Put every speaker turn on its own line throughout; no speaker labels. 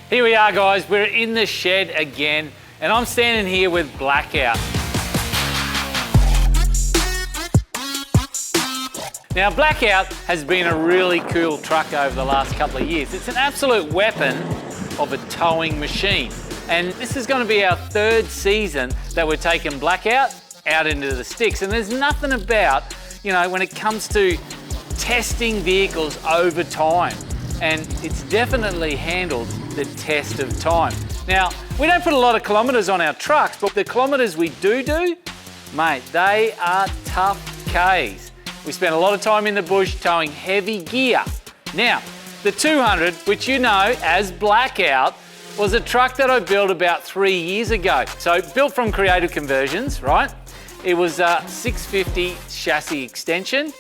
Here we are, guys. We're in the shed again, and I'm standing here with Blackout. Now, Blackout has been a really cool truck over the last couple of years. It's an absolute weapon of a towing machine. And this is going to be our third season that we're taking Blackout out into the sticks. And there's nothing about, you know, when it comes to testing vehicles over time. And it's definitely handled the test of time. Now, we don't put a lot of kilometres on our trucks, but the kilometres we do, mate, they are tough Ks. We spent a lot of time in the bush towing heavy gear. Now, the 200, which you know as Blackout, was a truck that I built about 3 years ago. So built from Creative Conversions, right? It was a 650 chassis extension.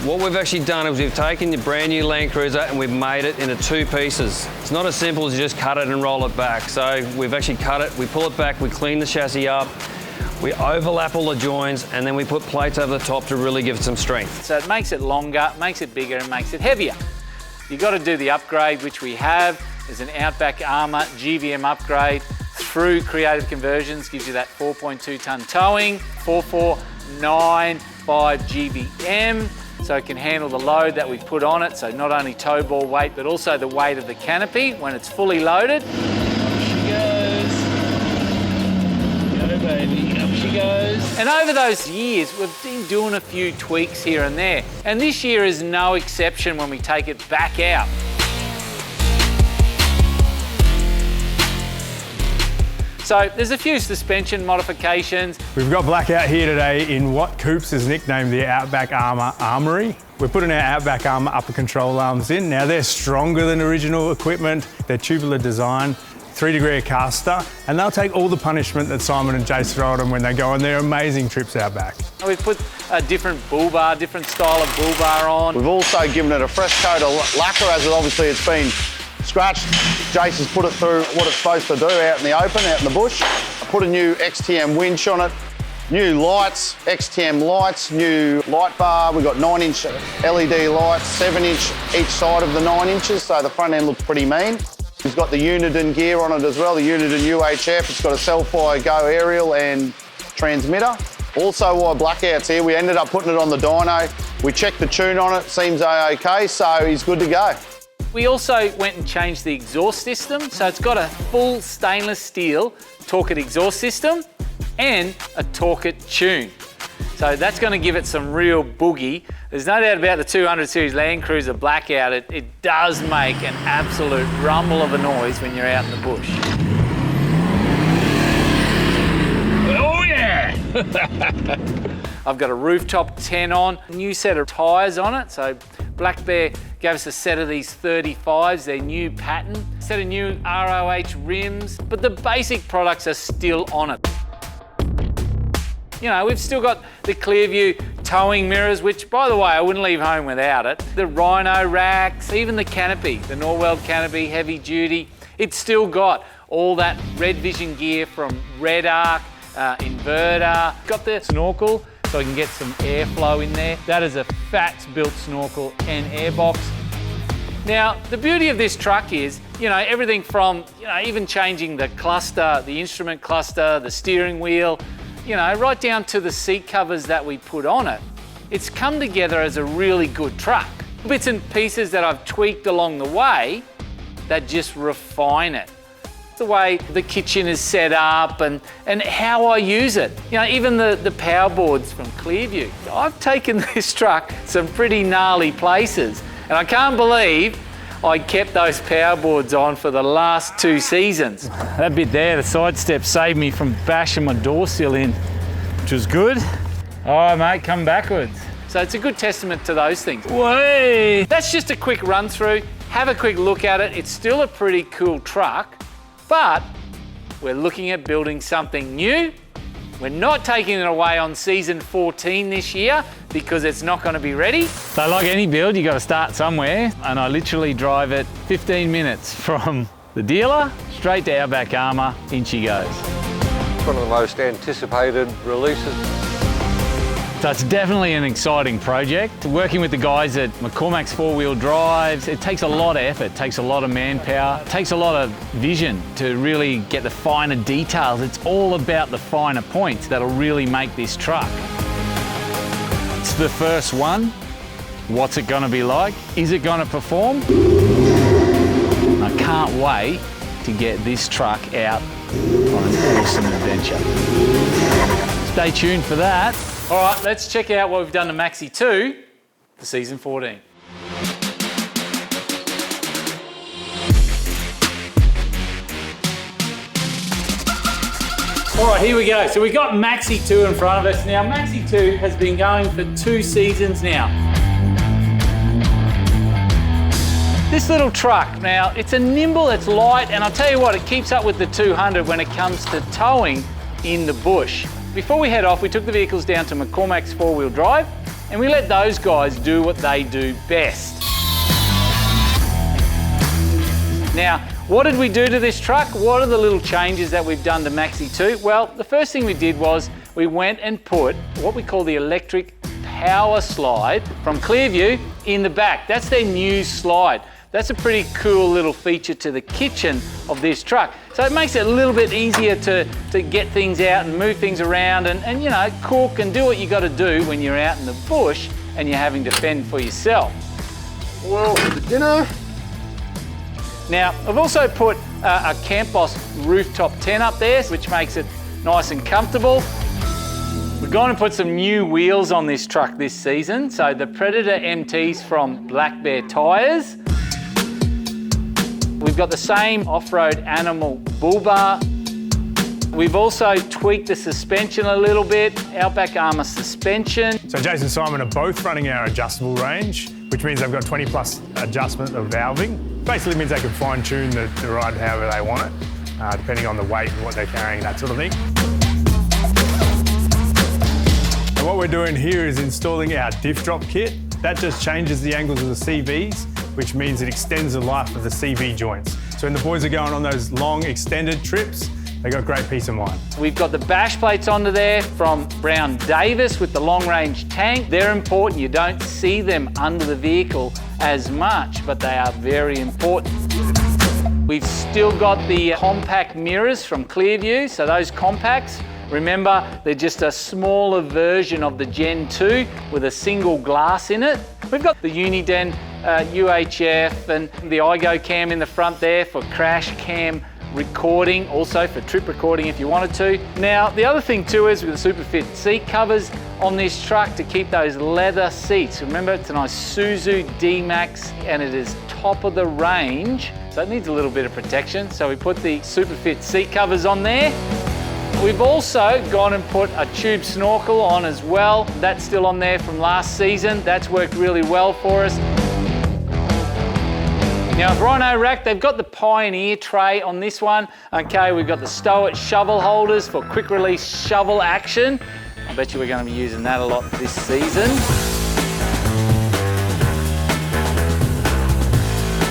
What we've actually done is we've taken the brand new Land Cruiser and we've made it into two pieces. It's not as simple as just cut it and roll it back. So we've actually cut it, we pull it back, we clean the chassis up, we overlap all the joints, and then we put plates over the top to really give it some strength.
So it makes it longer, makes it bigger, and makes it heavier. You've got to do the upgrade, which we have. There's an Outback Armour GVM upgrade through Creative Conversions, gives you that 4.2 tonne towing, 4495 GVM. So it can handle the load that we put on it. So not only tow ball weight, but also the weight of the canopy when it's fully loaded. Up she goes. Go baby, up she goes. And over those years, we've been doing a few tweaks here and there. And this year is no exception when we take it back out. So there's a few suspension modifications.
We've got Blackout here today in what Coops has nicknamed the Outback Armour Armoury. We're putting our Outback Armour upper control arms in. Now they're stronger than original equipment. They're tubular design, 3-degree caster, and they'll take all the punishment that Simon and Jase throw at them when they go on their amazing trips out back.
We've put a different bull bar, different style of bull bar on.
We've also given it a fresh coat of lacquer, as obviously it's been scratched. Jase has put it through what it's supposed to do out in the open, out in the bush. I put a new XTM winch on it, new lights, XTM lights, new light bar. We've got 9-inch LED lights, 7-inch each side of the 9 inches, so the front end looks pretty mean. It's got the Uniden gear on it as well, the Uniden UHF. It's got a Selfie Go aerial and transmitter. Also, while Blackout's here, we ended up putting it on the dyno. We checked the tune on it, seems okay, so he's good to go.
We also went and changed the exhaust system, so it's got a full stainless steel Torque It exhaust system and a Torque It tune. So that's going to give it some real boogie. There's no doubt about the 200 Series Land Cruiser Blackout. It does make an absolute rumble of a noise when you're out in the bush. Oh yeah! I've got a rooftop 10 on, new set of tyres on it, so Black Bear gave us a set of these 35s, their new pattern, set of new ROH rims, but the basic products are still on it. You know, we've still got the Clearview towing mirrors, which, by the way, I wouldn't leave home without it. The Rhino racks, even the canopy, the Norweld canopy, heavy duty. It's still got all that Red Vision gear from Red Arc, inverter. Got the snorkel, so I can get some airflow in there. That is a Fats-built snorkel and airbox. Now, the beauty of this truck is, you know, everything from, you know, even changing the cluster, the instrument cluster, the steering wheel, you know, right down to the seat covers that we put on it. It's come together as a really good truck. Bits and pieces that I've tweaked along the way that just refine it. The way the kitchen is set up and how I use it. You know, even the power boards from Clearview. I've taken this truck some pretty gnarly places, and I can't believe I kept those power boards on for the last 2 seasons. That bit there, the side step, saved me from bashing my door sill in, which was good. All right, mate, come backwards. So it's a good testament to those things. Way! That's just a quick run through. Have a quick look at it. It's still a pretty cool truck. But we're looking at building something new. We're not taking it away on season 14 this year because it's not going to be ready. So like any build, you got to start somewhere. And I literally drive it 15 minutes from the dealer straight to Outback Armour. In she goes.
One of the most anticipated releases.
So it's definitely an exciting project. Working with the guys at McCormack's 4-wheel drives, it takes a lot of effort, takes a lot of manpower, it takes a lot of vision to really get the finer details. It's all about the finer points that'll really make this truck. It's the first one. What's it gonna be like? Is it gonna perform? I can't wait to get this truck out on an awesome adventure. Stay tuned for that. All right, let's check out what we've done to Maxi 2 for season 14. All right, here we go. So we've got Maxi 2 in front of us. Now, Maxi 2 has been going for 2 seasons now. This little truck, now, it's a nimble, it's light, and I'll tell you what, it keeps up with the 200 when it comes to towing in the bush. Before we head off, we took the vehicles down to McCormack's 4-wheel drive, and we let those guys do what they do best. Now, what did we do to this truck? What are the little changes that we've done to Maxi 2? Well, the first thing we did was we went and put what we call the electric power slide from Clearview in the back. That's their new slide. That's a pretty cool little feature to the kitchen of this truck. So it makes it a little bit easier to get things out and move things around and you know, cook and do what you got to do when you're out in the bush and you're having to fend for yourself.
Well, for the dinner.
Now, I've also put a Camp Boss rooftop tent up there, which makes it nice and comfortable. We're going to put some new wheels on this truck this season. So the Predator MTs from Black Bear tyres. We've got the same off-road Animal bull bar. We've also tweaked the suspension a little bit, Outback Armour suspension.
So Jase and Simon are both running our adjustable range, which means they've got 20+ adjustment of valving. Basically means they can fine tune the ride however they want it, depending on the weight and what they're carrying, that sort of thing. And what we're doing here is installing our diff drop kit. That just changes the angles of the CVs, which means it extends the life of the CV joints. So when the boys are going on those long extended trips, they got great peace of mind.
We've got the bash plates onto there from Brown Davis with the long range tank. They're important. You don't see them under the vehicle as much, but they are very important. We've still got the compact mirrors from Clearview. So those compacts, remember, they're just a smaller version of the Gen 2 with a single glass in it. We've got the Uniden UHF and the iGo cam in the front there for crash cam recording, also for trip recording if you wanted to. Now, the other thing too is with the super fit seat covers on this truck to keep those leather seats. Remember, it's a nice Suzu D-Max and it is top of the range, so it needs a little bit of protection. So we put the super fit seat covers on there. We've also gone and put a tube snorkel on as well. That's still on there from last season. That's worked really well for us. Now with Rhino Rack, they've got the Pioneer tray on this one. Okay, we've got the Stow-It shovel holders for quick release shovel action. I bet you we're going to be using that a lot this season.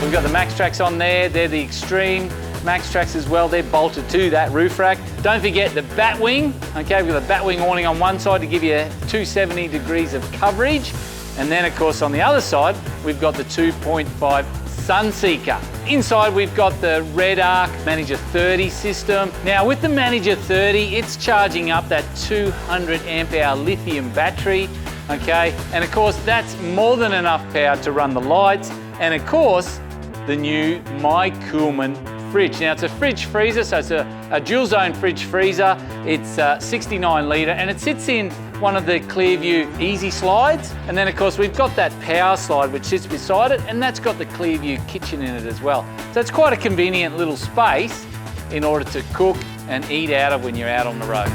We've got the Max Tracks on there. They're the Extreme Max Tracks as well. They're bolted to that roof rack. Don't forget the Batwing. Okay, we've got the Batwing awning on one side to give you 270 degrees of coverage. And then of course on the other side, we've got the 2.5 Sunseeker. Inside we've got the Red Arc Manager 30 system. Now with the Manager 30, it's charging up that 200 amp hour lithium battery, okay? And of course that's more than enough power to run the lights. And of course, the new My Coolman fridge. Now it's a fridge freezer, so it's a dual zone fridge freezer. It's 69 litre and it sits in one of the Clearview easy slides. And then of course we've got that power slide which sits beside it and that's got the Clearview kitchen in it as well. So it's quite a convenient little space in order to cook and eat out of when you're out on the road.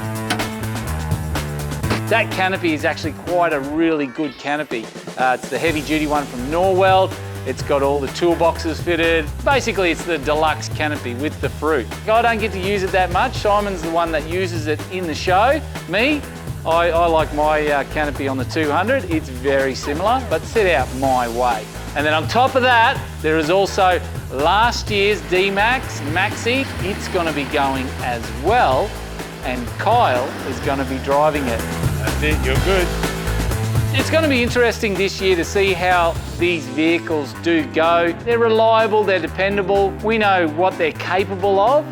That canopy is actually quite a really good canopy. It's the heavy duty one from Norweld. It's got all the toolboxes fitted. Basically, it's the deluxe canopy with the fruit. I don't get to use it that much. Simon's the one that uses it in the show. Me, I like my canopy on the 200. It's very similar, but set out my way. And then on top of that, there is also last year's D-Max Maxi. It's going to be going as well, and Kyle is going to be driving it.
That's it, you're good.
It's going to be interesting this year to see how these vehicles do go. They're reliable, they're dependable, we know what they're capable of.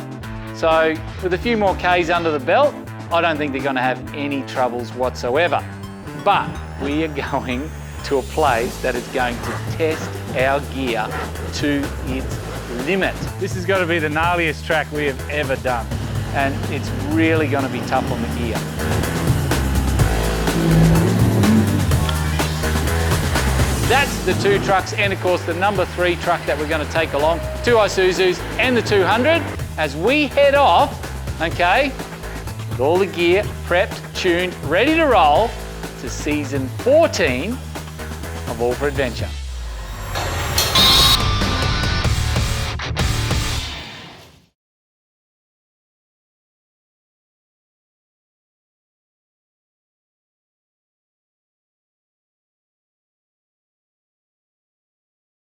So with a few more Ks under the belt, I don't think they're going to have any troubles whatsoever. But we are going to a place that is going to test our gear to its limit. This is going to be the gnarliest track we have ever done, and it's really going to be tough on the gear. That's the 2 trucks, and of course the number 3 truck that we're going to take along, 2 Isuzus and the 200, as we head off, okay, with all the gear prepped, tuned, ready to roll to season 14 of All for Adventure.